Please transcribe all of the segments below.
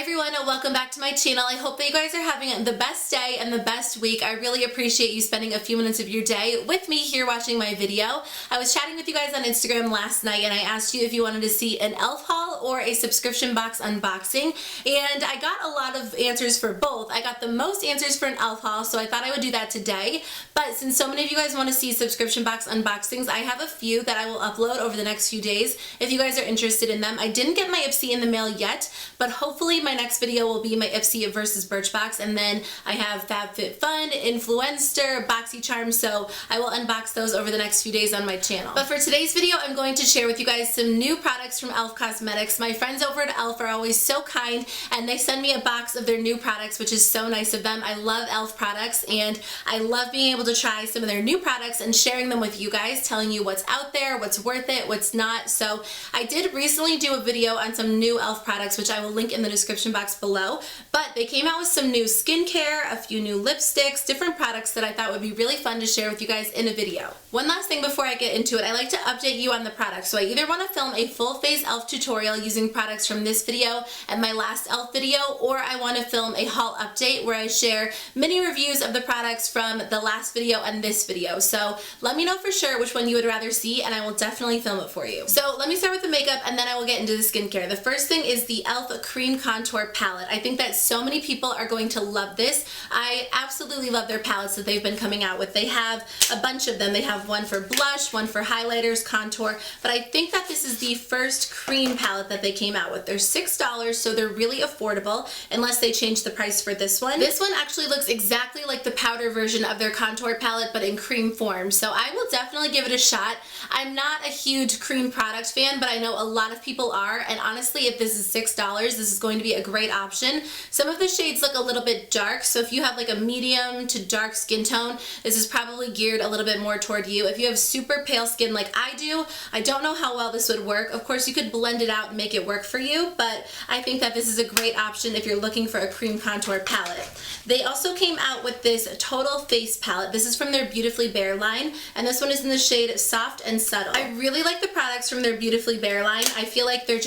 everyone, welcome back to my channel. I hope that you guys are having the best day and the best week. I really appreciate you spending a few minutes of your day with me here watching my video. I was chatting with you guys on Instagram last night and I asked you if you wanted to see an e.l.f. haul or a subscription box unboxing, and I got a lot of answers for both. I got the most answers for an e.l.f. haul, so I thought I would do that today. But since so many of you guys want to see subscription box unboxings, I have a few that I will upload over the next few days if you guys are interested in them. I didn't get my e.l.f. in the mail yet, but hopefully my next video will be my e.l.f. versus Birchbox, and then I have FabFitFun, Influencer, BoxyCharm, so I will unbox those over the next few days on my channel. But for today's video, I'm going to share with you guys some new products from e.l.f. Cosmetics. My friends over at e.l.f. are always so kind, and they send me a box of their new products, which is so nice of them. I love e.l.f. products, and I love being able to try some of their new products and sharing them with you guys, telling you what's out there, what's worth it, what's not. So I did recently do a video on some new e.l.f. products, which I will link in the description box below, but they came out with some new skincare, a few new lipsticks, different products that I thought would be really fun to share with you guys in a video. One last thing before I get into it, I like to update you on the products. So I either want to film a full face e.l.f. tutorial using products from this video and my last e.l.f. video, or I want to film a haul update where I share mini reviews of the products from the last video and this video. So let me know for sure which one you would rather see, and I will definitely film it for you. So let me start with the makeup and then I will get into the skincare. The first thing is the e.l.f. Cream Contour Palette. I think that so many people are going to love this. I absolutely love their palettes that they've been coming out with. They have a bunch of them. They have one for blush, one for highlighters, contour, but I think that this is the first cream palette that they came out with. They're $6, so they're really affordable unless they change the price for this one. This one actually looks exactly like the powder version of their contour palette, but in cream form, so I will definitely give it a shot. I'm not a huge cream product fan, but I know a lot of people are, and honestly, if this is $6, this is going to be a great option. Some of the shades look a little bit dark, so if you have like a medium to dark skin tone, this is probably geared a little bit more toward you. If you have super pale skin like I do, I don't know how well this would work. Of course, you could blend it out and make it work for you, but I think that this is a great option if you're looking for a cream contour palette. They also came out with this Total Face palette. This is from their Beautifully Bare line, and this one is in the shade Soft and Subtle. I really like the products from their Beautifully Bare line. I feel like they're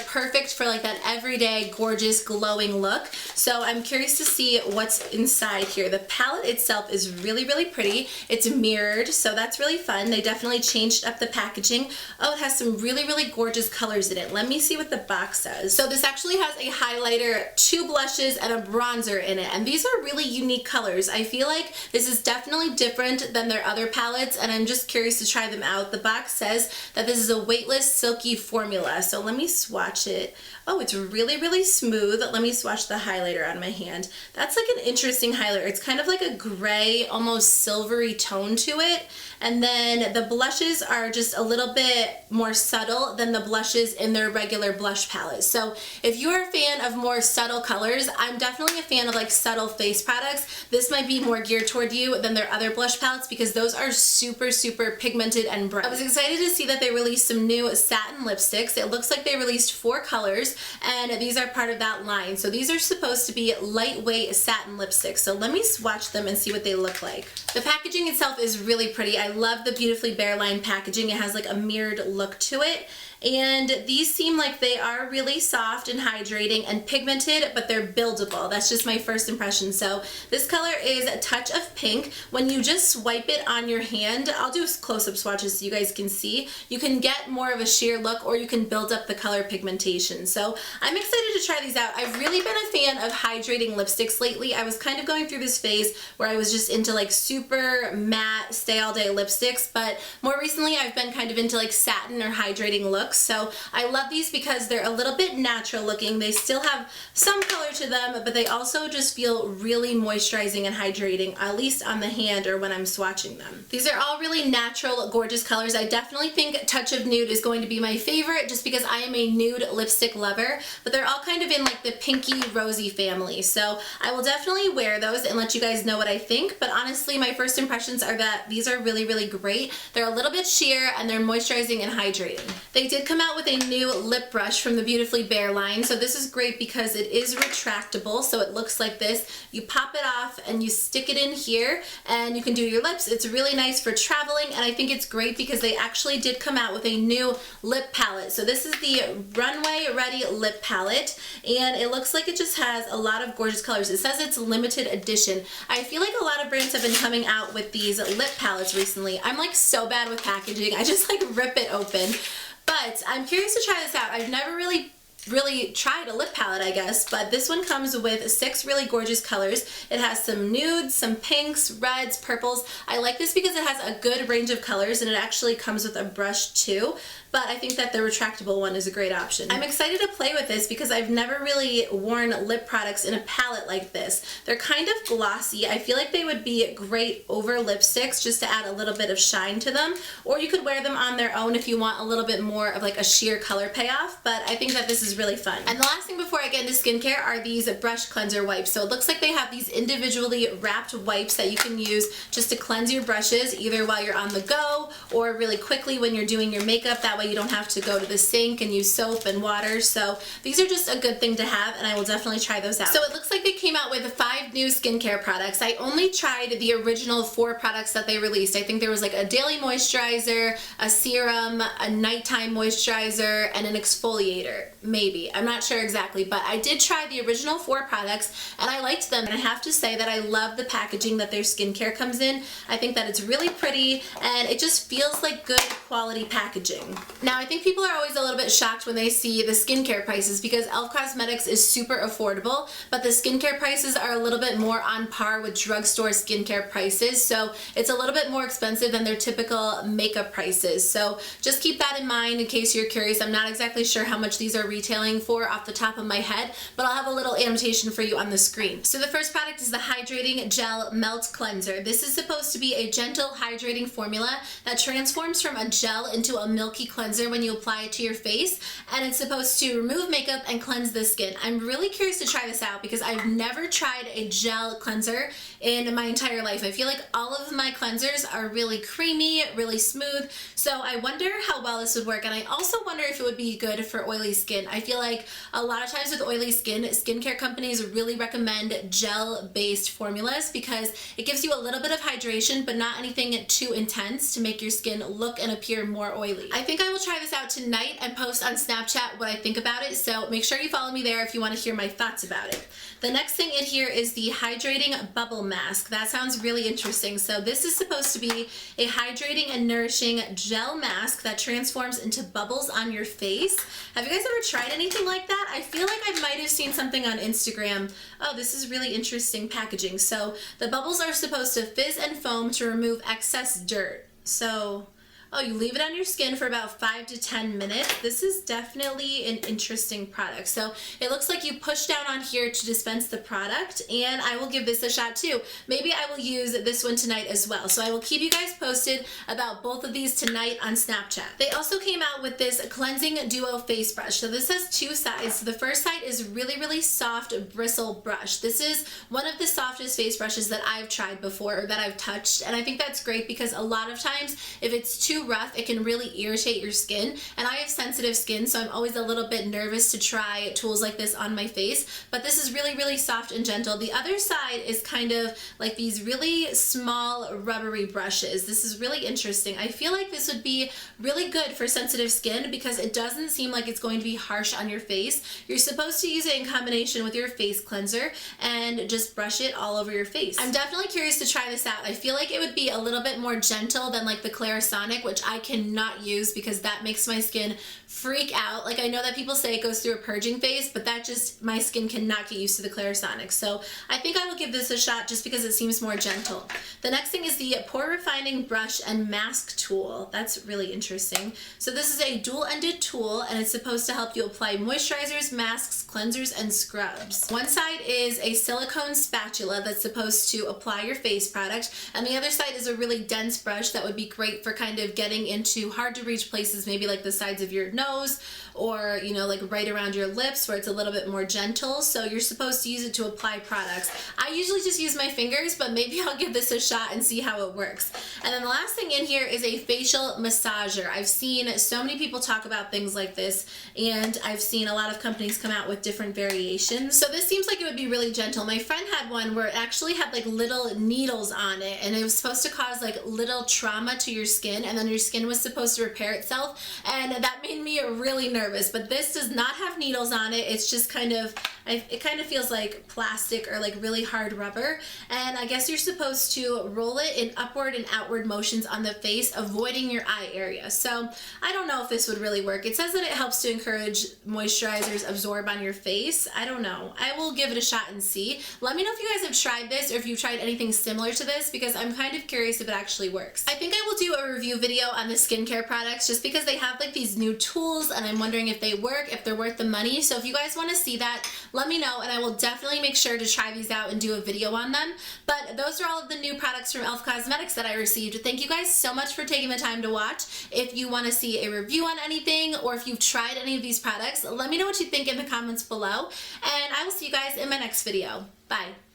perfect for like that everyday gorgeous glowing look. So I'm curious to see what's inside here. The palette itself is really, really pretty. It's mirrored, so that's really fun. They definitely changed up the packaging. Oh, it has some really, really gorgeous colors in it. Let me see what the box says. So this actually has a highlighter, 2 blushes, and a bronzer in it, and these are really unique colors. I feel like this is definitely different than their other palettes, and I'm just curious to try them out. The box says that this is a weightless, silky formula, so let me swatch it. Oh, it's really, really smooth. Let me swatch the highlighter on my hand. That's like an interesting highlighter. It's kind of like a gray, almost silvery tone to it. And then the blushes are just a little bit more subtle than the blushes in their regular blush palette. So if you're a fan of more subtle colors, I'm definitely a fan of like subtle face products. This might be more geared toward you than their other blush palettes because those are super, super pigmented and bright. I was excited to see that they released some new satin lipsticks. It looks like they released 4 colors, and these are part of that line. So these are supposed to be lightweight satin lipsticks. So let me swatch them and see what they look like. The packaging itself is really pretty. I love the Beautifully Bare line packaging. It has like a mirrored look to it. And these seem like they are really soft and hydrating and pigmented, but they're buildable. That's just my first impression. So this color is a touch of pink. When you just swipe it on your hand, I'll do close-up swatches so you guys can see. You can get more of a sheer look, or you can build up the color pigmentation. So I'm excited to try these out. I've really been a fan of hydrating lipsticks lately. I was kind of going through this phase where I was just into like super matte stay all day lipsticks, but more recently I've been kind of into like satin or hydrating looks. So I love these because they're a little bit natural looking. They still have some color to them, but they also just feel really moisturizing and hydrating, at least on the hand or when I'm swatching them. These are all really natural, gorgeous colors. I definitely think Touch of Nude is going to be my favorite just because I am a nude lipstick lover, but they're all kind of in like the pinky rosy family. So I will definitely wear those and let you guys know what I think, but honestly my first impressions are that these are really, really great. They're a little bit sheer and they're moisturizing and hydrating. They did did come out with a new lip brush from the Beautifully Bare line. So this is great because it is retractable, so it looks like this. You pop it off and you stick it in here and you can do your lips. It's really nice for traveling, and I think it's great because they actually did come out with a new lip palette. So this is the Runway Ready Lip Palette, and it looks like it just has a lot of gorgeous colors. It says it's limited edition. I feel like a lot of brands have been coming out with these lip palettes recently. I'm like so bad with packaging. I just like rip it open. But I'm curious to try this out. I've never really tried a lip palette, I guess, but this one comes with 6 really gorgeous colors. It has some nudes, some pinks, reds, purples. I like this because it has a good range of colors, and it actually comes with a brush too, but I think that the retractable one is a great option. I'm excited to play with this because I've never really worn lip products in a palette like this. They're kind of glossy. I feel like they would be great over lipsticks just to add a little bit of shine to them, or you could wear them on their own if you want a little bit more of like a sheer color payoff, but I think that this is really fun. And the last thing before I get into skincare are these brush cleanser wipes. So it looks like they have these individually wrapped wipes that you can use just to cleanse your brushes, either while you're on the go or really quickly when you're doing your makeup. That way you don't have to go to the sink and use soap and water. So these are just a good thing to have, and I will definitely try those out. So it looks like they came out with 5 new skincare products. I only tried the original 4 products that they released. I think there was like a daily moisturizer, a serum, a nighttime moisturizer, and an exfoliator. Maybe. I'm not sure exactly, but I did try the original 4 products and I liked them, and I have to say that I love the packaging that their skincare comes in. I think that it's really pretty and it just feels like good quality packaging. Now, I think people are always a little bit shocked when they see the skincare prices because e.l.f. Cosmetics is super affordable, but the skincare prices are a little bit more on par with drugstore skincare prices, so it's a little bit more expensive than their typical makeup prices. So just keep that in mind in case you're curious. I'm not exactly sure how much these are retailing for off the top of my head, but I'll have a little annotation for you on the screen. So the first product is the Hydrating Gel Melt Cleanser. This is supposed to be a gentle hydrating formula that transforms from a gel into a milky cleanser when you apply it to your face, and it's supposed to remove makeup and cleanse the skin. I'm really curious to try this out because I've never tried a gel cleanser in my entire life. I feel like all of my cleansers are really creamy, really smooth, so I wonder how well this would work, and I also wonder if it would be good for oily skin. I feel like a lot of times with oily skin, skincare companies really recommend gel-based formulas because it gives you a little bit of hydration but not anything too intense to make your skin look and appear more oily. I think I will try this out tonight and post on Snapchat what I think about it, so make sure you follow me there if you want to hear my thoughts about it. The next thing in here is the Hydrating Bubble Mask. That sounds really interesting. So this is supposed to be a hydrating and nourishing gel mask that transforms into bubbles on your face. Have you guys ever tried anything like that? I feel like I might have seen something on Instagram. Oh, this is really interesting packaging. So the bubbles are supposed to fizz and foam to remove excess dirt. So you leave it on your skin for about 5 to 10 minutes. This is definitely an interesting product. So it looks like you push down on here to dispense the product, and I will give this a shot too. Maybe I will use this one tonight as well. So I will keep you guys posted about both of these tonight on Snapchat. They also came out with this Cleansing Duo Face Brush. So this has 2 sides. So the first side is really soft bristle brush. This is one of the softest face brushes that I've tried before or that I've touched, and I think that's great because a lot of times if it's too rough, it can really irritate your skin, and I have sensitive skin, so I'm always a little bit nervous to try tools like this on my face, but this is really soft and gentle. The other side is kind of like these really small rubbery brushes. This is really interesting. I feel like this would be really good for sensitive skin because it doesn't seem like it's going to be harsh on your face. You're supposed to use it in combination with your face cleanser and just brush it all over your face. I'm definitely curious to try this out. I feel like it would be a little bit more gentle than like the Clarisonic, which I cannot use because that makes my skin freak out. Like, I know that people say it goes through a purging phase, but that just, my skin cannot get used to the Clarisonic. So I think I will give this a shot just because it seems more gentle. The next thing is the Pore Refining Brush and Mask Tool. That's really interesting. So this is a dual-ended tool, and it's supposed to help you apply moisturizers, masks, cleansers, and scrubs. One side is a silicone spatula that's supposed to apply your face product, and the other side is a really dense brush that would be great for kind of of getting into hard to reach places, maybe like the sides of your nose or, you know, like right around your lips where it's a little bit more gentle. So you're supposed to use it to apply products. I usually just use my fingers, but maybe I'll give this a shot and see how it works. And then the last thing in here is a facial massager. I've seen so many people talk about things like this, and I've seen a lot of companies come out with different variations. So this seems like it would be really gentle. My friend had one where it actually had like little needles on it, and it was supposed to cause like little trauma to your skin, and then your skin was supposed to repair itself, and that made me really nervous. But this does not have needles on it. It's just kind of, it kind of feels like plastic or like really hard rubber, and I guess you're supposed to roll it in upward and outward motions on the face, avoiding your eye area. So I don't know if this would really work. It says that it helps to encourage moisturizers absorb on your face. I don't know. I will give it a shot and see. Let me know if you guys have tried this or if you've tried anything similar to this, because I'm kind of curious if it actually works. I think I will do a review video on the skincare products just because they have like these new tools, and I'm wondering if they work, if they're worth the money. So if you guys want to see that, let me know, and I will definitely make sure to try these out and do a video on them. But those are all of the new products from e.l.f. Cosmetics that I received. Thank you guys so much for taking the time to watch. If you want to see a review on anything, or if you've tried any of these products, let me know what you think in the comments below, and I will see you guys in my next video. Bye.